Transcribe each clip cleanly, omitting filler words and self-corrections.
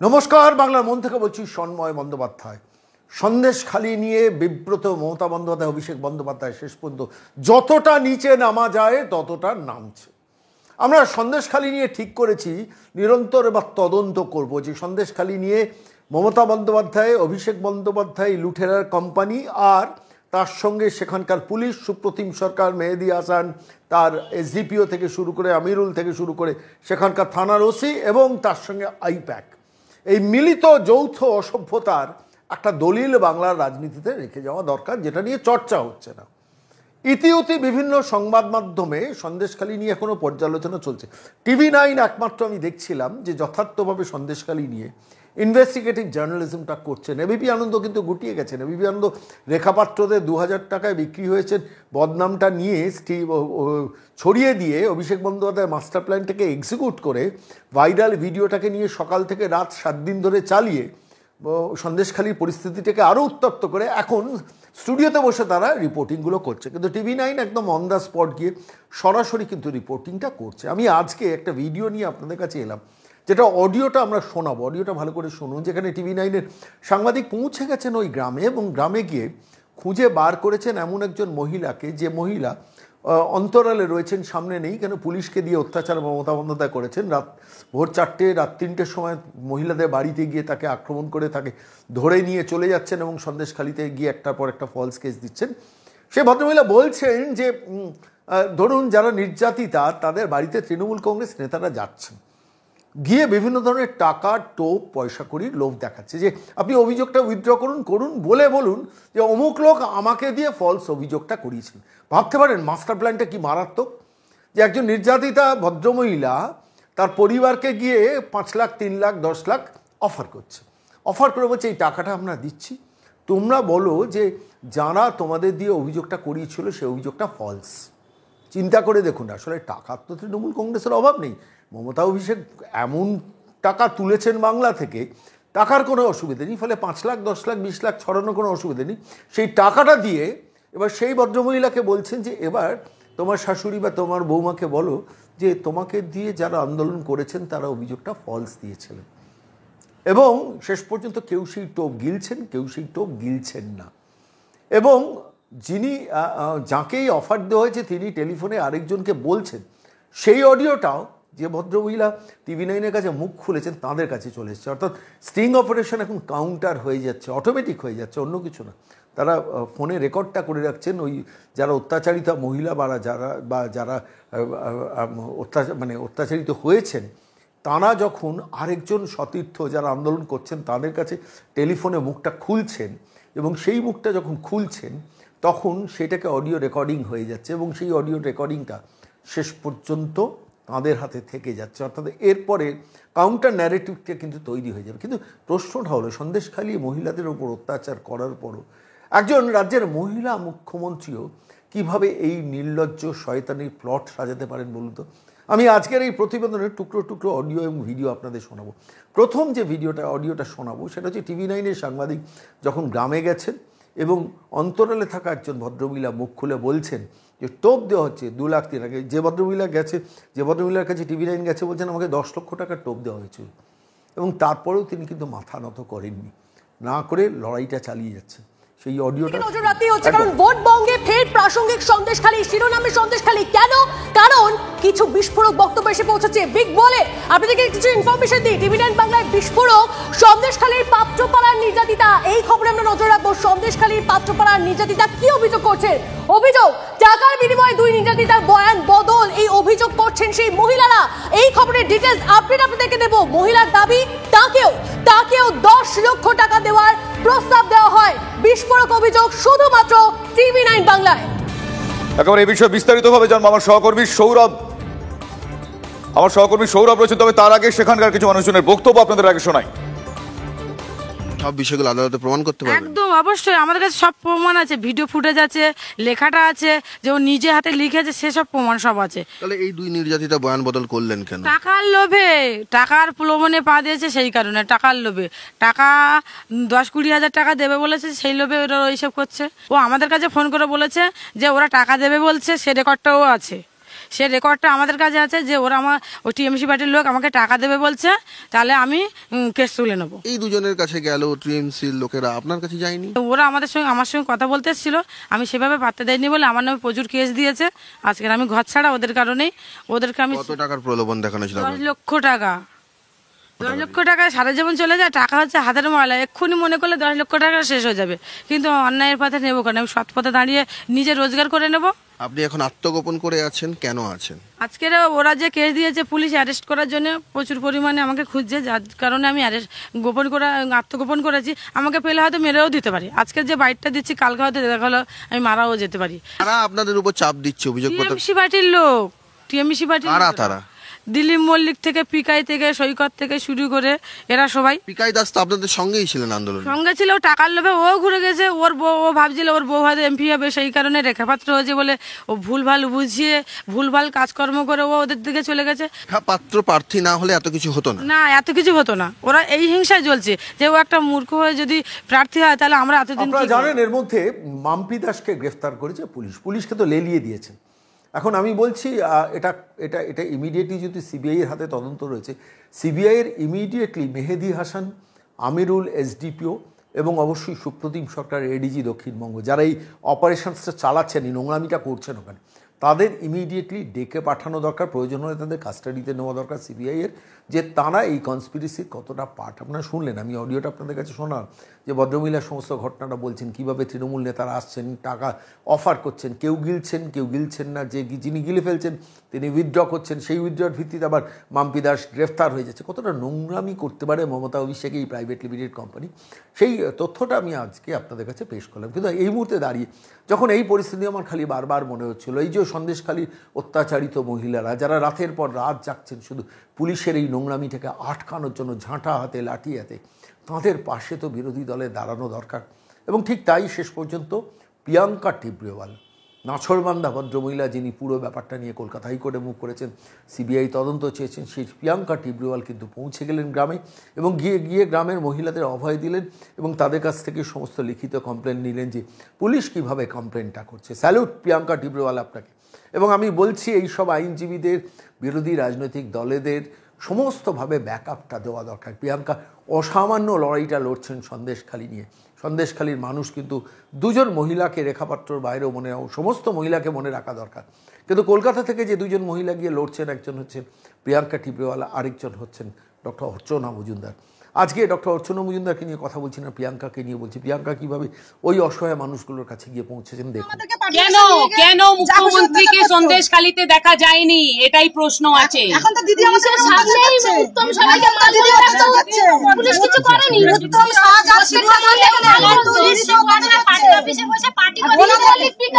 নমস্কার, বাংলার মন থেকে বলছি সন্ময় বন্দ্যোপাধ্যায়। সন্দেশখালি নিয়ে বিব্রত মমতা বন্দ্যোপাধ্যায়, অভিষেক বন্দ্যোপাধ্যায় শেষ পর্যন্ত যতটা নিচে নামা যায় ততটা নামছে। আমরা সন্দেশখালি নিয়ে ঠিক করেছি নিরন্তর এবার তদন্ত করব যে সন্দেশখালি নিয়ে মমতা বন্দ্যোপাধ্যায়, অভিষেক বন্দ্যোপাধ্যায়, লুঠেরার কোম্পানি আর তার সঙ্গে সেখানকার পুলিশ, সুপ্রতিম সরকার, মেহেদি হাসান, তার এসডিপিও থেকে শুরু করে আমিরুল থেকে শুরু করে সেখানকার থানার ওসি এবং তার সঙ্গে আইপ্যাক, এই মিলিত যৌথ অসভ্যতার একটা দলিল বাংলার রাজনীতিতে রেখে যাওয়া দরকার, যেটা নিয়ে চর্চা হচ্ছে না। ইতিউতি বিভিন্ন সংবাদ মাধ্যমে সন্দেশখালি নিয়ে এখনও পর্যালোচনা চলছে। TV9 একমাত্র আমি দেখছিলাম যে যথার্থভাবে সন্দেশখালি নিয়ে ইনভেস্টিগেটিভ জার্নালিজমটা করছেন। এবিপি আনন্দ কিন্তু গুটিয়ে গেছেন। এবিপি আনন্দ রেখাপাত্রদের 2000 টাকায় বিক্রি হয়েছেন বদনামটা নিয়ে ছড়িয়ে দিয়ে অভিষেক বন্দ্যোপাধ্যায় মাস্টার প্ল্যানটাকে এক্সিকিউট করে ভাইরাল ভিডিওটাকে নিয়ে সকাল থেকে রাত 7 দিন ধরে চালিয়ে সন্দেশখালির পরিস্থিতিটাকে আরও উত্তপ্ত করে এখন স্টুডিওতে বসে তারা রিপোর্টিংগুলো করছে। কিন্তু TV9 একদম অন দ্য স্পট গিয়ে সরাসরি কিন্তু রিপোর্টিংটা করছে। আমি আজকে একটা ভিডিও নিয়ে আপনাদের কাছে এলাম, যেটা অডিওটা আমরা শোনাবো। অডিওটা ভালো করে শুনুন। যেখানে TV9-এর সাংবাদিক পৌঁছে গেছেন ওই গ্রামে এবং গ্রামে গিয়ে খুঁজে বার করেছেন এমন একজন মহিলাকে, যে মহিলা অন্তরালে রয়েছেন, সামনে নেই, কেন পুলিশকে দিয়ে অত্যাচার মমতা বন্দ্যোপাধ্যায় করেছেন। ভোর 4টে, রাত 3টের সময় মহিলাদের বাড়িতে গিয়ে তাকে আক্রমণ করে তাকে ধরে নিয়ে চলে যাচ্ছেন এবং সন্দেশখালিতে গিয়ে একটার পর একটা ফলস কেস দিচ্ছেন। সে ভদ্রমহিলা বলছেন যে ধরুন যারা নির্যাতিতা তাদের বাড়িতে তৃণমূল কংগ্রেস নেতারা যাচ্ছেন, গিয়ে বিভিন্ন ধরনের টাকা, টোপ, পয়সা করির লোভ দেখাচ্ছে যে আপনি অভিযোগটা উইথড্র করুন, বলুন যে অমুক লোক আমাকে দিয়ে ফলস অভিযোগটা করিয়েছেন। ভাবতে পারেন মাস্টার প্ল্যানটা কি মারাত্মক, যে একজন নির্যাতিতা ভদ্রমহিলা তার পরিবারকে গিয়ে 5 লাখ, 3 লাখ, 10 লাখ অফার করে বলছে এই টাকাটা আমরা দিচ্ছি, তোমরা বলো যে যারা তোমাদের দিয়ে অভিযোগটা করিয়েছিল সে অভিযোগটা ফলস। চিন্তা করে দেখুন, আসলে টাকার তো তৃণমূল কংগ্রেসের অভাব নেই। মমতা অভিষেক এমন টাকা তুলেছেন বাংলা থেকে, টাকার কোনো অসুবিধা নেই, ফলে 5 লাখ, 10 লাখ, 20 লাখ ছড়ানোর কোনো অসুবিধা নেই। সেই টাকাটা দিয়ে এবার সেই ভদ্রমহিলাকে বলছেন যে এবার তোমার শাশুড়ি বা তোমার বৌমাকে বলো যে তোমাকে দিয়ে যারা আন্দোলন করেছেন তারা অভিযোগটা ফলস দিয়েছিলেন। এবং শেষ পর্যন্ত কেউ সেই টোপ গিলছেন, কেউ সেই টোপ গিলছেন না। এবং যিনি যাকেই অফার দেওয়া হয়েছে তিনি টেলিফোনে আরেকজনকে বলছেন, সেই অডিওটাও যে ভদ্রমহিলা TV9-এর কাছে মুখ খুলেছেন তাদের কাছে চলে এসেছে। অর্থাৎ স্টিং অপারেশন এখন কাউন্টার হয়ে যাচ্ছে, অটোমেটিক হয়ে যাচ্ছে, অন্য কিছু না। তারা ফোনে রেকর্ডটা করে রাখছেন ওই যারা অত্যাচারিতা মহিলা যারা অত্যাচারিত হয়েছেন, তারা যখন আরেকজন সতীর্থ যারা আন্দোলন করছেন তাদের কাছে টেলিফোনে মুখটা খুলছেন এবং সেই মুখটা যখন খুলছেন তখন সেটাকে অডিও রেকর্ডিং হয়ে যাচ্ছে এবং সেই অডিও রেকর্ডিংটা শেষ পর্যন্ত তাদের হাতে থেকে যাচ্ছে। অর্থাৎ এরপরে কাউন্টার ন্যারেটিভটা কিন্তু তৈরি হয়ে যাবে। কিন্তু প্রশ্নটা হলো, সন্দেশখালি মহিলাদের ওপর অত্যাচার করার পরও একজন রাজ্যের মহিলা মুখ্যমন্ত্রীও কিভাবে এই নির্লজ্জ শয়তানির প্লট সাজাতে পারেন বলুন তো। আমি আজকের এই প্রতিবেদনের টুকরো টুকরো অডিও এবং ভিডিও আপনাদের শোনাবো। প্রথম যে অডিওটা শোনাবো সেটা হচ্ছে TV9-এর সাংবাদিক যখন গ্রামে গেছেন এবং অন্তরালে থাকা একজন ভদ্রমহিলা মুখ খুলে বলছেন যে টোপ দেওয়া হচ্ছে 2 লাখ 3 লাখ। যে ভদ্রমহিলার কাছে TV9 গেছে বলছেন আমাকে 10 লক্ষ টাকার টোপ দেওয়া হয়েছিল এবং তারপরেও তিনি কিন্তু মাথা নত করেননি, না করে লড়াইটা চালিয়ে যাচ্ছেন। সেই অডিওটা নজর রাখতেই হচ্ছে, কারণ ভোট বঙ্গে ফের প্রাসঙ্গিক সন্দেশখালি, শিরোনামে সন্দেশখালি। কেন? কারণ কিছু বিস্ফোরক বক্তব্য এসে পৌঁছেছে বিগ বলে। আপনাদেরকে কিছু ইনফরমেশন দিই। TV9 বাংলায় বিস্ফোরক সন্দেশখালির পাত্রপাড়ার নির্যাতিতা, এই খবরে আমরা নজর রাখবো। সন্দেশখালির পাত্রপাড়ার নির্যাতিতা কি অভিযোগ করছেন? অভিযোগ টাকার বিনিময়ে 2 নির্যাতিতার বয়ান বদল, এই অভিযোগ করছেন সেই মহিলারা। এই খবরের ডিটেইলস আপডেট আপনাদেরকে দেব। মহিলার দাবি তাকেও 10 লক্ষ টাকা দেওয়ার প্রস্তাব দেওয়া হয়। বিস্ফোরক অভিযোগ শুধুমাত্র TV9 বাংলায়। একেবারে এই বিষয়ে বিস্তারিতভাবে জানবো আমার সহকর্মী সৌরভ রয়েছে। তবে তার আগে সেখানকার কিছু মানুষজনের বক্তব্য আপনাদের আগে শোনাই। সব বিষয়গুলো আদালতে প্রমাণ করতে পারবেন? একদম অবশ্যই, আমাদের কাছে সব প্রমাণ আছে, ভিডিও ফুটেজ আছে, লেখাটা আছে, যে ও নিজে হাতে লিখেছে সেসব প্রমাণ সব আছে। তাহলে এই 2 নির্যাতিতা বয়ান বদল করলেন কেন? টাকার লোভে, টাকার প্রলোভনে পা দিয়েছে, সেই কারণে টাকার লোভে। টাকা 10-20 হাজার টাকা দেবে বলেছে, সেই লোভে ওরা এইসব করছে। ও আমাদের কাছে ফোন করে বলেছে যে ওরা টাকা দেবে বলছে, সে রেকর্ডটাও আছে। সে রেকর্ডটা আমাদের কাছে আছে যে ওরা ওই টিএমসি পার্টির লোক আমাকে টাকা দেবে বলছে, তাহলে আমি কেস তুলে নেবো। এই দুজনের কাছে গেল, টিএমসির লোকেরা আপনার কাছে যায়নি? ওরা আমার সঙ্গে কথা বলতে এসেছিল, আমি সেভাবে পাত্তা দেয়নি বলে আমার নামে প্রচুর কেস দিয়েছে। আজকের আমি ঘর ছাড়া ওদের কারণেই। ওদেরকে আমি কত টাকার প্রলোভন দেখানো ছিল? 10 লক্ষ টাকা। 10 লক্ষ টাকায় সারা জীবন চলে যায়। টাকা হচ্ছে হাতের ময়লা, এক্ষুনি মনে করলে 10 লক্ষ টাকা শেষ হয়ে যাবে, কিন্তু অন্যায়ের পথে নেবো কেন? আমি সৎ পথে দাঁড়িয়ে নিজে রোজগার করে নেব। আপনি এখন আত্মগোপন করে আছেন, কেন আছেন? আজকের ওরা যে কেস দিয়েছে পুলিশ অ্যারেস্ট করার জন্য প্রচুর পরিমাণে আমাকে খুঁজছে, যার কারণে আমি আত্মগোপন করেছি। আমাকে পেলে হয়তো মেরেও দিতে পারি। আজকে যে বাইকটা দিচ্ছি কালকে হয়তো দেখা হলো আমি মারাও যেতে পারি। তারা আপনাদের উপর চাপ দিচ্ছে, অভিযোগ টিএমসি পার্টির লোক। টিএমসি পার্টির তারা দিলীপ মল্লিক থেকে পিকাই থেকে সৈকত থেকে শুরু করে এরা সবাই। পিকাই দাস তো আপনাদের সঙ্গেই ছিলেন আন্দোলনে? সঙ্গে ছিল, টাকার লোভে ও ঘুরে গেছে। ওর বউ, ও ভাবছিল ওর বউ হয়তো এমপি হবে, সেই কারণে রেখাপাত্র হয়েছে বলে ও ভুলভাল বুঝিয়ে ভুলভাল কাজকর্ম করে ও ওদের দিকে চলে গেছে। পাত্র প্রার্থী না হলে এত কিছু হতো না। না, এত কিছু হতো না। ওরা এই হিংসায় জ্বলছে যে ও একটা মূর্খ হয়ে যদি প্রার্থী হয় তাহলে আমরা এতদিন। আপনারা জানেন এর মধ্যে মাম্পি দাসকে গ্রেফতার করেছে পুলিশকে তো লেলিয়ে দিয়েছে। এখন আমি বলছি এটা এটা এটা ইমিডিয়েটলি যদি সিবিআইয়ের হাতে তদন্ত রয়েছে, সিবিআইয়ের ইমিডিয়েটলি মেহেদি হাসান, আমিরুল এসডিপিও এবং অবশ্যই সুপ্রতিম সরকার এডিজি দক্ষিণবঙ্গ, যারা এই অপারেশনসটা চালাচ্ছেন, এই নোংরামিটা করছেন ওখানে, তাদের ইমিডিয়েটলি ডেকে পাঠানো দরকার। প্রয়োজন হলে তাদের কাস্টাডিতে নেওয়া দরকার সিবিআইয়ের, যে তারা এই কনস্পিরেসির কতটা পার্ট। আপনারা শুনলেন, আমি অডিওটা আপনাদের কাছে শোনালাম যে ভদ্রমহিলার সমস্ত ঘটনাটা বলছেন, কীভাবে তৃণমূল নেতারা আসছেন, টাকা অফার করছেন, কেউ গিলছেন না, যিনি গিলে ফেলছেন তিনি উইথড্র করছেন, সেই উইথড্রর ভিত্তিতে আবার মাম্পি দাস গ্রেফতার হয়ে যাচ্ছে। কতটা নোংরামি করতে পারে মমতা অভিষেক এই প্রাইভেট লিমিটেড কোম্পানি, সেই তথ্যটা আমি আজকে আপনাদের কাছে পেশ করলাম। কিন্তু এই মুহূর্তে দাঁড়িয়ে যখন এই পরিস্থিতি আমার খালি বারবার মনে হচ্ছিল, এই যে সন্দেশখালীর অত্যাচারিত মহিলারা যারা রাতের পর রাত জাগছেন শুধু পুলিশের এই নোংরামিটাকে আটকানোর জন্য, ঝাঁটা হাতে লাঠি হাতে, তাঁদের পাশে তো বিরোধী দলে দাঁড়ানো দরকার। এবং ঠিক তাই শেষ পর্যন্ত প্রিয়াঙ্কা টিব্রেওয়াল, নাছরবান্ধা ভদ্রমহিলা, যিনি পুরো ব্যাপারটা নিয়ে কলকাতা হাইকোর্টে মুভ করেছেন, সিবিআই তদন্ত চেয়েছেন, সেই প্রিয়াঙ্কা টিব্রেওয়াল কিন্তু পৌঁছে গেলেন গ্রামে এবং গিয়ে গ্রামের মহিলাদের অভয় দিলেন এবং তাদের কাছ থেকে সমস্ত লিখিত কমপ্লেন নিলেন যে পুলিশ কীভাবে কমপ্লেনটা করছে। স্যালুট প্রিয়াঙ্কা টিব্রেওয়াল আপনাকে। এবং আমি বলছি এই সব আইনজীবীদের, বিরোধী রাজনৈতিক দলেদের সমস্তভাবে ব্যাকআপটা দেওয়া দরকার। প্রিয়াঙ্কা অসামান্য লড়াইটা লড়ছেন সন্দেশখালী নিয়ে। সন্দেশখালীর মানুষ কিন্তু দুজন মহিলাকে, রেখাপাত্রর বাইরেও সমস্ত মহিলাকে মনে রাখা দরকার। কিন্তু কলকাতা থেকে যে দুজন মহিলা গিয়ে লড়ছেন, একজন হচ্ছেন প্রিয়াঙ্কা টিব্রেওয়াল, আরেকজন হচ্ছেন ডক্টর অর্চনা মজুমদার। আজকে ডক্টর অর্চনা মজুমদারকে নিয়ে কথা বলছি না, প্রিয়াঙ্কাকে নিয়ে বলছি। প্রিয়াঙ্কা কিভাবে ওই অসহায় মানুষগুলোর কাছে গিয়ে পৌঁছেছেন দেখুন। কেন মুখ্যমন্ত্রীকে সন্দেশখালীতে দেখা যায়নি, এটাই প্রশ্ন আছে। এখন তো দিদি আমাদের সামনেই উত্তম সবাইকে দিদি ব্যস্ত হচ্ছে, পুলিশ কিছু করেনি। উত্তম সাজ আছে পুলিশ পার্টি অফিসে বসে পার্টি করে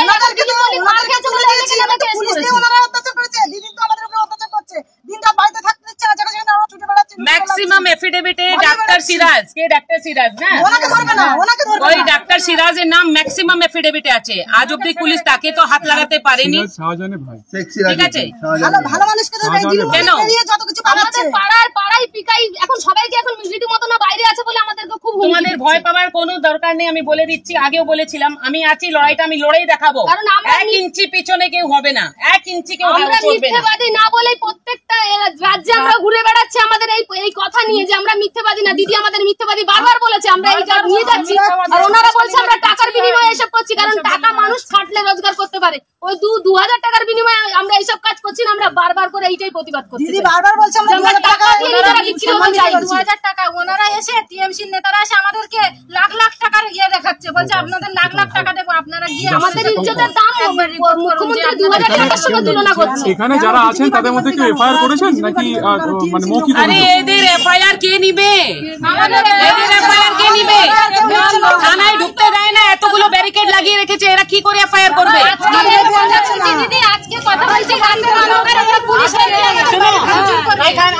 ওনাদের কিন্তু মার খেতে বলে গেছেন, পুলিশ দিয়ে ওনারা অত্যাচার করেছে। দিদি তো আমাদের উপরে অত্যাচার করছে, দিনটা বাড়িতে থাকতে দিচ্ছে না, যেখানে আমরা ছুটে বেড়াচ্ছি। ম্যাক্সিমাম এফিডেভিটে ডাক্তার সিরাজ, ডাক্তার সিরাজ না, ওনাকে ধরবে না, ওনাকে ধরবে না। ওই ডাক্তার সিরাজের নাম ম্যাক্সিমাম এফিডেভিটে আছে। আজ অব্দি পুলিশ তাকে তো হাত লাগাতে পারেনি। ঠিক আছে, ভালো মানুষকে ধরবে, কেন যত কিছু পালাচ্ছে পাড়ায় পিকাই এখন সবাইকে এখন রীতিমতো না বাইরে আছে বলে আমাদেরকে খুব তোমাদের ভয় পাওয়ার কোনো দরকার নেই। আমি বলে দিচ্ছি, আগেও বলেছিলাম, আমি আছি, লড়াইটা আমি লড়াই দেখাবো। কারণ আমরা 1 ইঞ্চি পিছনে কেউ হবে না, 1 ইঞ্চি কেউ আমরা করবে না। মিথ্যাবাদী না বলে প্রত্যেকটা রাজ্যে আমরা ঘুরে বেড়াচ্ছি আমাদের এই কথা নিয়ে যে আমরা মিথ্যাবাদী না। দিদি আমাদের মিথ্যাবাদী বারবার বলেছে, আমরা এইটা নিয়ে যাচ্ছি। আর ওনারা বলছে আমরা টাকার বিনিময়ে এসব করছি, কারণ টাকা মানুষ খাটলে রোজগার করতে পারে। ওই 2000 টাকার বিনিময়ে আমরা এইসব কাজ করছি না। আমরা বারবার করে এইটাই প্রতিবাদ করছি। দিদি বারবার বলছে আমরা 2000 টাকা দিয়ে ওনারা বিক্রি করতে চাই। 2000 টাকা ওনারা এসে টিএমসির নেতারা এসে আমাদেরকে লাখ লাখ টাকার ইয়ে দেখাচ্ছে, বলছে আপনাদের লাখ লাখ টাকা দেবো, আপনারা গিয়ে আমাদের ইজ্জতের দাম মুখ্যমন্ত্রী 2000 টাকার সঙ্গে তুলনা করছে। এখানে যারা আছেন তাদের মধ্যে কি এফআইআর করেছেন নাকি মানে মৌখিক? আরে এদের এফআইআর কে নিবে? এদের এফআইআর কে নিবে? থানায় ঢুকতে দেয় না, এতগুলো ব্যারিকেড লাগিয়ে রেখেছে, এরা কি করে এফআইআর করবে? দিদি আজকে কথা বলছি,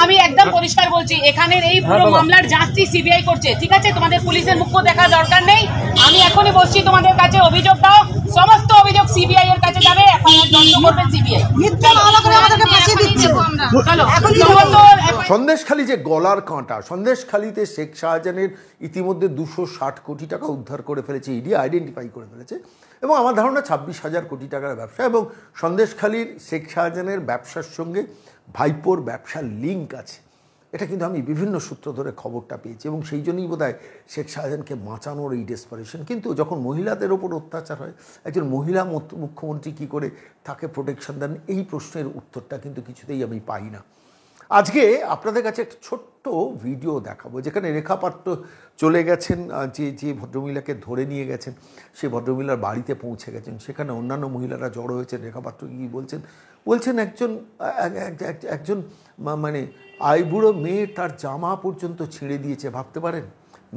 আমি একদম পরিষ্কার বলছি, এখানের এই পুরো মামলার জাস্টিস সিবিআই করছে। ঠিক আছে, তোমাদের পুলিশের মুখ দেখা দরকার নেই। আমি এখনই বলছি, তোমাদের কাছে অভিযোগ দাও, সমস্ত অভিযোগ সিবিআই এর কাছে যাবে, এফআইআর দর্জ করবে সিবিআই। সন্দেশখালী যে গলার কাঁটা, সন্দেশখালীতে শেখ শাহজাহানের ইতিমধ্যে 260 কোটি টাকা উদ্ধার করে ফেলেছে ইডি, আইডেন্টিফাই করে ফেলেছে। এবং আমার ধারণা 26,000 কোটি টাকার ব্যবসা, এবং সন্দেশখালীর শেখ শাহজাহানের ব্যবসার সঙ্গে ভাইপোর ব্যবসার লিঙ্ক আছে। এটা কিন্তু আমি বিভিন্ন সূত্র ধরে খবরটা পেয়েছি, এবং সেই জন্যই বোধহয় শেখ শাহজাহানকে বাঁচানোর এই ডেসপারেশন। কিন্তু যখন মহিলাদের ওপর অত্যাচার হয়, একজন মহিলা মুখ্যমন্ত্রী কী করে তাকে প্রোটেকশন দেন, এই প্রশ্নের উত্তরটা কিন্তু কিছুতেই আমি পাই না। আজকে আপনাদের কাছে একটা ছোট্ট ভিডিও দেখাবো, যেখানে রেখা পাত্র চলে গেছেন, যে ভদ্রমহিলাকে ধরে নিয়ে গেছেন সেই ভদ্রমহিলার বাড়িতে পৌঁছে গেছেন। সেখানে অন্যান্য মহিলারা জড়ো হয়েছেন। রেখা পাত্র কী বলছেন একজন মানে আইবুড়ো মেয়ে তার জামা পর্যন্ত ছিঁড়ে দিয়েছে, ভাবতে পারেন?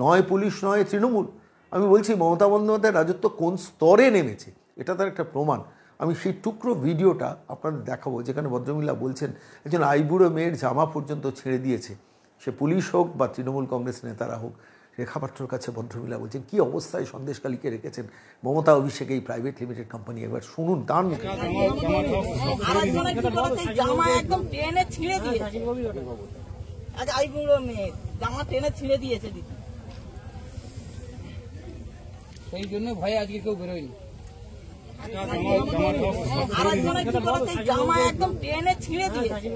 নয় পুলিশ, নয় তৃণমূল। আমি বলছি মমতা বন্দ্যোপাধ্যায়ের রাজত্ব কোন স্তরে নেমেছে, এটা তার একটা প্রমাণ। আমি সেই টুকরো ভিডিওটা আপনাদের দেখাবো, যেখানে ভদ্রমহিলা বলছেন একজন আইবুড়ো মেয়ের জামা পর্যন্ত ছেড়ে দিয়েছে, সে পুলিশ হোক বা তৃণমূল কংগ্রেস নেতারা হোক। রেখা পাত্রর কাছে ভদ্রমহিলা বলছেন কী অবস্থায় সন্দেশখালীকে রেখেছেন মমতা অভিষেক এই প্রাইভেট লিমিটেড কোম্পানি। একবার শুনুন তার মুখে। সেই জন্য ভয়ে আজকে কেউ বেরোয়নি। জামা একদম টেনে ছিঁড়ে দিয়েছে,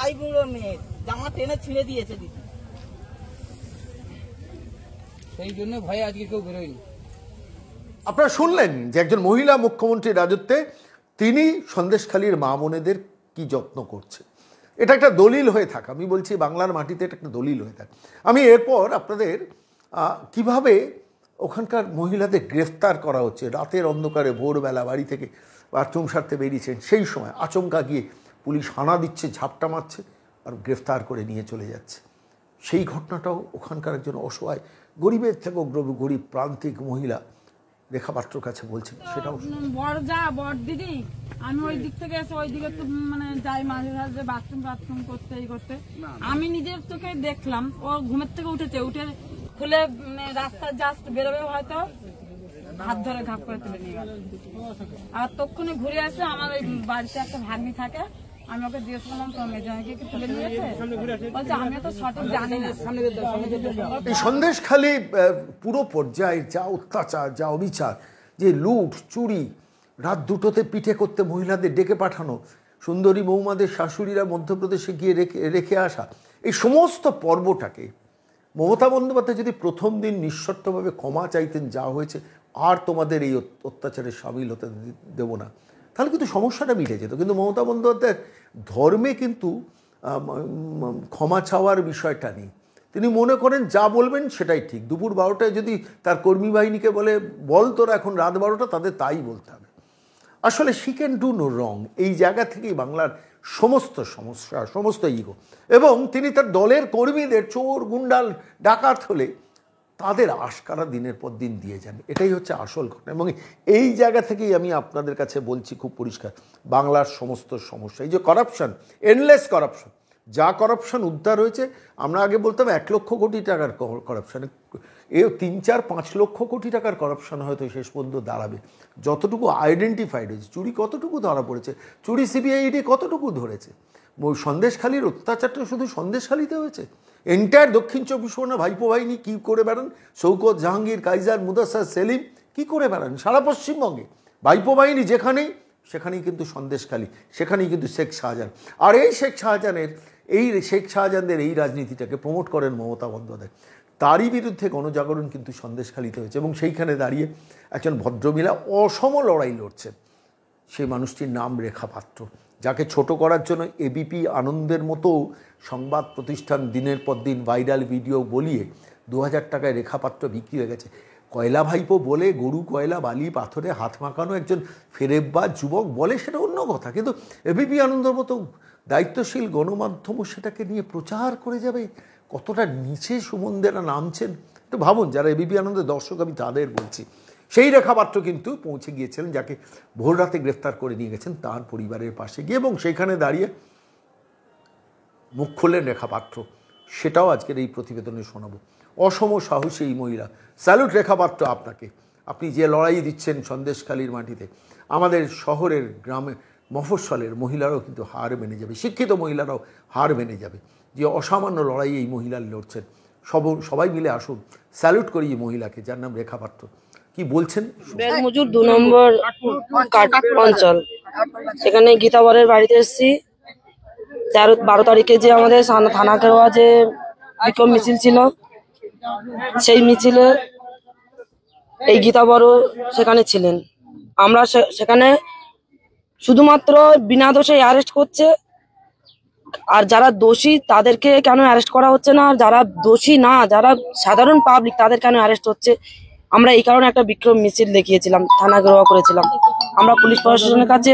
আইবুড়ো মেয়ে জামা টেনে ছিঁড়ে দিয়েছে দিদি, সেই জন্য ভয়ে আজকে কেউ বেরোয়নি। আপনারা শুনলেন যে একজন মহিলা মুখ্যমন্ত্রীর রাজত্বে তিনি সন্দেশখালীর মা বোনেদের কি যত্ন করছে। এটা একটা দলিল হয়ে থাক, আমি বলছি বাংলার মাটিতে এটা একটা দলিল হয়ে থাক। আমি এরপর আপনাদের কিভাবে ওখানকার মহিলাদের গ্রেফতার করা হচ্ছে, রাতের অন্ধকারে ভোরবেলা বাড়ি থেকে বাথরুম সারতে বেরিয়েছেন, সেই সময় আচমকা গিয়ে পুলিশ হানা দিচ্ছে, ঝাপটা মারছে আর গ্রেফতার করে নিয়ে চলে যাচ্ছে, সেই ঘটনাটাও ওখানকার একজন অসহায় গরিবের থেকেও গরিব প্রান্তিক মহিলা রেখা পাত্রর কাছে বলছেন। সেটাও বড় দিদি, আমি ওই দিক থেকে এসে ওই দিকে মানে যাই মাঝে মাঝে বাথরুম করতে আমি নিজের চোখে দেখলাম ও ঘুমের থেকে উঠে খুলে রাস্তা জাস্ট বেরোবে, হয়তো হাত ধরে ঘাপ করে তুলে নিয়ে গেল। আর তখনই ঘুরে আসে, আমার ওই বাড়িতে একটা ভাগ্নি থাকে, আমি ওকে জিজ্ঞেস করলাম তোর মেজনকে কি তুলে নিয়েছে, বলছে আমিও তো সঠিক জানি না। এই সন্দেশখালী পুরো পর্যায়ে যা অত্যাচার, যা অবিচার, যে লুট চুরি, রাত দুটোতে পিঠে করতে মহিলাদের ডেকে পাঠানো, সুন্দরী বৌমাদের শাশুড়িরা মধ্যপ্রদেশে গিয়ে রেখে আসা, এই সমস্ত পর্বটাকে মমতা বন্দ্যোপাধ্যায় যদি প্রথম দিন নিঃশর্তভাবে ক্ষমা চাইতেন, যা হয়েছে আর তোমাদের এই অত্যাচারে সামিল হতে দেব না, তাহলে কিন্তু সমস্যাটা মিটে যেত। কিন্তু মমতা বন্দ্যোপাধ্যায়ের ধর্মে কিন্তু ক্ষমা চাওয়ার বিষয়টা নেই। তিনি মনে করেন যা বলবেন সেটাই ঠিক। দুপুর 12টায় যদি তার কর্মী বাহিনীকে বল তোরা এখন রাত 12টা, তাদের তাই বলতে হবে। আসলে she can do no wrong. এই জায়গা থেকেই বাংলার সমস্ত সমস্যা, সমস্ত ইগো। এবং তিনি তার দলের কর্মীদের চোর গুন্ডাল ডাকাত হলে তাদের আশকারা দিনের পর দিন দিয়ে যান, এটাই হচ্ছে আসল ঘটনা। এবং এই জায়গা থেকেই আমি আপনাদের কাছে বলছি খুব পরিষ্কার, বাংলার সমস্ত সমস্যা, এই যে করাপশন, এন্ডলেস করাপশন, যা করাপশন উদ্ধার হয়েছে, আমরা আগে বলতাম 1 লক্ষ কোটি টাকার করাপশন, এ 3-4-5 লক্ষ কোটি টাকার করাপশন হয়তো শেষ পর্যন্ত দাঁড়াবে। যতটুকু আইডেন্টিফাইড হয়েছে, চুরি কতটুকু ধরা পড়েছে, চুরি সিবিআইডি কতটুকু ধরেছে, সন্দেশখালীর অত্যাচারটা শুধু সন্দেশখালীতে হয়েছে, এন্টায়ার দক্ষিণ 24 পরগনা ভাইপো বাহিনী কী করে বেড়ান, শৌকত, জাহাঙ্গীর, কাইজার, মুদাস্সার, সেলিম কী করে বেড়ান সারা পশ্চিমবঙ্গে, ভাইপো বাহিনী যেখানেই সেখানেই কিন্তু সন্দেশখালী, সেখানেই কিন্তু শেখ শাহজাহান। আর এই শেখ শাহজাহানদের এই রাজনীতিটাকে প্রমোট করেন মমতা বন্দ্যোপাধ্যায়। তারই বিরুদ্ধে গণজাগরণ কিন্তু সন্দেশখালীতে হয়েছে, এবং সেইখানে দাঁড়িয়ে একজন ভদ্রমহিলা অসম লড়াই লড়ছেন। সেই মানুষটির নাম রেখা পাত্র, যাকে ছোট করার জন্য এবিপি আনন্দের মতো সংবাদ প্রতিষ্ঠান দিনের পর দিন ভাইরাল ভিডিও বলিয়ে 2000 টাকায় রেখা পাত্র বিক্রি হয়ে গেছে। কয়লা ভাইপো বলে, গরু কয়লা বালি পাথরে হাত মাখানো একজন ফেরেববাজ যুবক বলে, সেটা অন্য কথা। কিন্তু এবিপি আনন্দের মতো দায়িত্বশীল গণমাধ্যমও সেটাকে নিয়ে প্রচার করে যাবে, কতটা নিচে সুমনদেরা নামছেন একটু ভাবুন। যারা এবিপি আনন্দের দর্শক আমি তাদের বলছি, সেই রেখা পাত্র কিন্তু পৌঁছে গিয়েছিলেন, যাকে ভোর রাতে গ্রেফতার করে নিয়ে গেছেন তার পরিবারের পাশে গিয়ে, এবং সেইখানে দাঁড়িয়ে মুখ খুললেন রেখা পাত্র। সেটাও আজকের এই প্রতিবেদনে শোনাবো। অসম সাহসী এই মহিলা, স্যালুট রেখা পাত্র আপনাকে। আপনি যে লড়াই দিচ্ছেন সন্দেশখালীর মাটিতে, আমাদের শহরের গ্রামে মফস্বলের মহিলারাও কিন্তু হার মেনে যাবে, শিক্ষিত মহিলারাও হার মেনে যাবে। যে অসামান্য লড়াই এই মহিলার লড়ছেন, সবাই মিলে আসুন, স্যালুট করি এই মহিলাকে যার নাম রেখা পাত্র। কি বলছেন? বেলমজুর 2 নম্বর কাট অঞ্চল, সেখানে গীতাবরের বাড়িতে এসেছি। 12 তারিখে যে আমাদের থানা কেরোয়া যে বিক্ষোভ মিছিল ছিল, সেই মিছিলে এই গীতাবরও সেখানে ছিলেন। আমরা সেখানে শুধুমাত্র বিনা দোষে অ্যারেস্ট করছে, আর যারা দোষী তাদেরকে কেন অ্যারেস্ট করা হচ্ছে না, যারা দোষী না, যারা সাধারণ পাবলিক তাদের কেন অ্যারেস্ট হচ্ছে। আমরা এই কারণে একটা বিক্ষোভ মিছিল দেখিয়েছিলাম, থানা ঘেরাও করেছিলাম। আমরা পুলিশ প্রশাসনের কাছে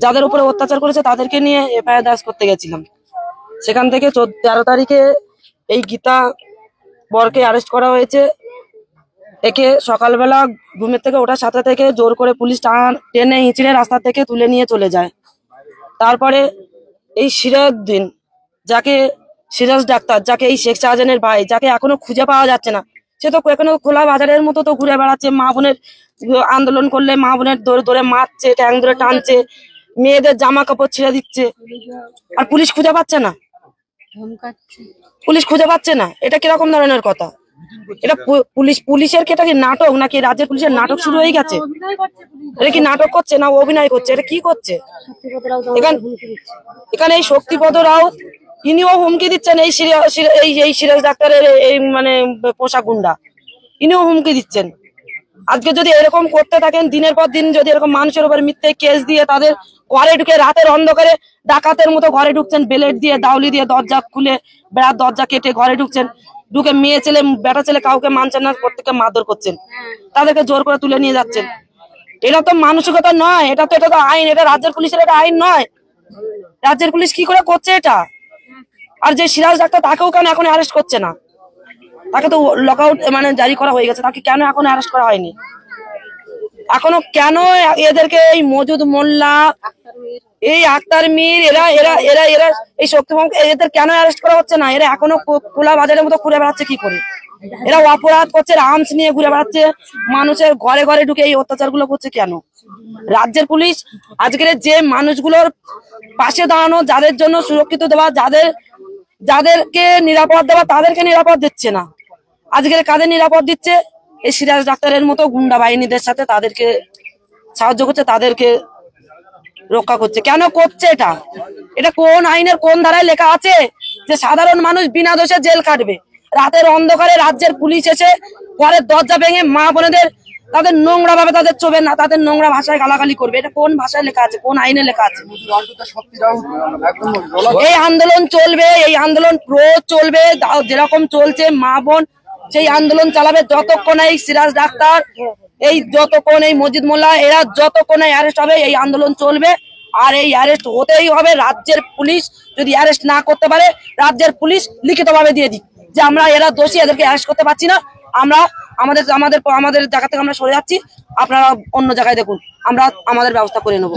যাদের উপরে অত্যাচার করেছে তাদেরকে নিয়ে এফআইআর দায়ের করতে গেছিলাম। সেখান থেকে 13 তারিখে এই গীতা বরকে অ্যারেস্ট করা হয়েছে। একে সকালবেলা ঘুমের থেকে ওঠার সাথে থেকে জোর করে পুলিশ টেনে হিঁচড়ে রাস্তা থেকে তুলে নিয়ে চলে যায়। তারপরে এই সিরাজউদ্দিন, যাকে সিরাজ ডাক্তার, যাকে এই শেখ শাহজাহানের ভাই, যাকে এখনো খুঁজে পাওয়া যাচ্ছে না, সে তো এখনো খোলা বাজারের মতো তো ঘুরে বেড়াচ্ছে। মা বোনের আন্দোলন করলে মা বোনের ধরে ধরে মারছে, ট্যাং ধরে টানছে, মেয়েদের জামা কাপড় ছিঁড়ে দিচ্ছে, আর পুলিশ খুঁজে পাচ্ছে না। পুলিশ খুঁজে পাচ্ছে না, এটা কিরকম ধরনের কথা? এটা পুলিশের কি এটা কি নাটক, নাকি রাজ্যের পুলিশের নাটক শুরু হয়ে গেছে? এটা কি নাটক করছে না অভিনয় করছে? এটা কি করছে? এখানে এই শক্তিপদ রাউত, ইনিও হুমকি দিচ্ছেন। এই সিরাজ ডাক্তারের এই মানে পোশাক গুন্ডা, ইনিও হুমকি দিচ্ছেন। আজকে যদি এরকম করতে থাকেন, দিনের পর দিন যদি এরকম মানুষের উপর মিথ্যে কেস দিয়ে তাদের ঘরে ঢুকে রাতের অন্ধকারে ডাকাতের মতো ঘরে ঢুকছেন, বেলেট দিয়ে দাউলি দিয়ে দরজা খুলে বেড়ার দরজা কেটে ঘরে ঢুকছেন, ঢুকে মেয়ে ছেলে বেটা ছেলে কাউকে মানছেন না, প্রত্যেককে মারধর করছেন, তাদেরকে জোর করে তুলে নিয়ে যাচ্ছেন। এটা তো মানসিকতা নয়, এটা তো আইন, এটা রাজ্যের পুলিশের এটা আইন নয়। রাজ্যের পুলিশ কি করে করছে এটা? আর যে সিরাজ ডাক্তার, তাকেও কেন এখন অ্যারেস্ট করছে না? তাকে তো লকআউট মানে জারি করা হয়ে গেছে, তাকে কেন এখন অ্যারেস্ট করা হয়নি? এখনো কেন এদেরকে এই মজুদ মোল্লা, এই আক্তার মীর, এরা এরা এরা এরা এই শক্তিভঙ্গ, এদের কেন অ্যারেস্ট করা হচ্ছে না? এরা এখনো খোলা বাজারের মতো ঘুরে বেড়াচ্ছে কি করে? এরা অপরাধ করছে, আর্মস নিয়ে ঘুরে বেড়াচ্ছে, মানুষের ঘরে ঘরে ঢুকে এই অত্যাচার গুলো করছে কেন? রাজ্যের পুলিশ আজকের যে মানুষগুলোর পাশে দাঁড়ানো, যাদের জন্য সুরক্ষিত দেওয়া, যাদেরকে নিরাপদ দেওয়া, তাদেরকে নিরাপদ দিচ্ছে না। আজকের কাদের নিরাপদ দিচ্ছে? এই সিরাজ ডাক্তারের মতো গুন্ডা বাহিনীদের সাথে তাদেরকে সাহায্য করছে, তাদেরকে রক্ষা করছে। কেন করছে এটা? এটা কোন আইনের কোন ধারায় লেখা আছে যে সাধারণ মানুষ বিনা দোষে জেল কাটবে? রাতের অন্ধকারে রাজ্যের পুলিশ এসে ঘরের দরজা ভেঙে মা বোনেদের তাদের নোংরা ভাবে তাদের চোবে না, তাদের নোংরা ভাষায় গালাগালি করবে? এটা কোন ভাষায় লেখা আছে, কোন আইনে লেখা আছে? এই আন্দোলন চলবে, এই আন্দোলন চলবে, যেরকম চলছে মা বোন সেই আন্দোলন চালাবে যতক্ষণ এই সিরাজ ডাক্তার, এই যতক্ষণ এই মজিদ মোল্লা, এরা যতক্ষণ অ্যারেস্ট হবে এই আন্দোলন চলবে। আর এই অ্যারেস্ট হতেই হবে। রাজ্যের পুলিশ যদি অ্যারেস্ট না করতে পারে, রাজ্যের পুলিশ লিখিতভাবে দিয়ে দিক যে আমরা এরা দোষী, এদেরকে অ্যারেস্ট করতে পারছি না, আমরা আমাদের জায়গা থেকে আমরা সরে যাচ্ছি, আপনারা অন্য জায়গায় দেখুন, আমরা আমাদের ব্যবস্থা করে নেবো।